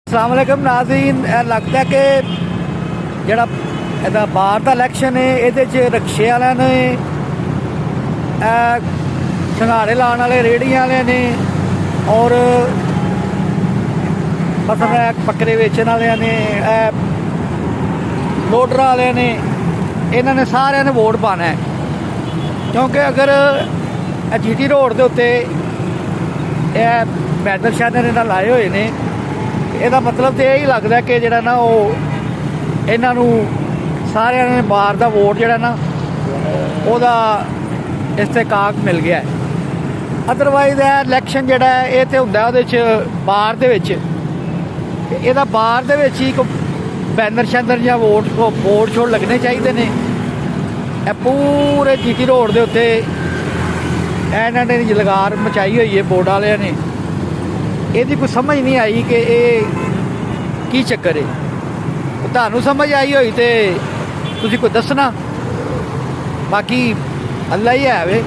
अस्सलाम वालेकुम नाज़रीन, लगता है कि ਜਿਹੜਾ ਇਹਦਾ ਬਾਹਰ ਦਾ ਇਲੈਕਸ਼ਨ ਹੈ ਇਹਦੇ 'ਚ ਰਿਕਸ਼ੇ ਵਾਲਿਆਂ ਨੇ, ਸੰਘਾੜੇ ਲਾਉਣ ਵਾਲੇ ਰੇਹੜੀਆਂ ਵਾਲੇ ਨੇ ਔਰ ਫਸਲ ਬੱਕਰੇ ਵੇਚਣ ਵਾਲਿਆਂ ਨੇ, ਲੋਡਰ ਵਾਲਿਆਂ ਨੇ, ਇਹਨਾਂ ਨੇ ਸਾਰਿਆਂ ਨੇ ਵੋਟ ਪਾਉਣਾ ਹੈ। ਕਿਉਂਕਿ ਅਗਰ GT ਰੋਡ ਦੇ ਉੱਤੇ ਇਹ ਪੈਦਲ ਸ਼ੈਨਰ ਇਹਨਾਂ ਲਾਏ ਹੋਏ ਨੇ, ਇਹਦਾ ਮਤਲਬ ਤਾਂ ਇਹ ਹੀ ਲੱਗਦਾ ਕਿ ਜਿਹੜਾ ਨਾ ਉਹ ਇਹਨਾਂ ਨੂੰ ਸਾਰਿਆਂ ਨੇ ਬਾਹਰ ਦਾ ਵੋਟ ਜਿਹੜਾ ਨਾ ਉਹਦਾ ਇਸਤਿਕਾਕ ਮਿਲ ਗਿਆ। ਅਦਰਵਾਈਜ਼ ਇਹ ਇਲੈਕਸ਼ਨ ਜਿਹੜਾ ਇਹ ਤਾਂ ਹੁੰਦਾ ਉਹਦੇ 'ਚ ਬਾਹਰ ਦੇ ਵਿੱਚ, ਇਹਦਾ ਬਾਹਰ ਦੇ ਵਿੱਚ ਹੀ ਬੈਨਰ ਸ਼ੈਨਰ ਜਾਂ ਵੋਟ ਛੋੜ ਲੱਗਣੇ ਚਾਹੀਦੇ ਨੇ। ਇਹ ਪੂਰੇ GT ਰੋਡ ਦੇ ਉੱਤੇ ਇਹਨਾਂ ਨੇ ਲਗਾਰ ਮਚਾਈ ਹੋਈ ਹੈ ਬੋਰਡ ਵਾਲਿਆਂ ਨੇ। ਇਹਦੀ ਕੋਈ ਸਮਝ ਨਹੀਂ ਆਈ ਕਿ ਇਹ ਕੀ ਚੱਕਰ ਹੈ। ਤੁਹਾਨੂੰ ਸਮਝ ਆਈ ਹੋਈ ਤੇ ਤੁਸੀਂ ਕੋਈ ਦੱਸਣਾ, ਬਾਕੀ ਅੱਲਾ ਹੀ ਹੈ ਵੇ।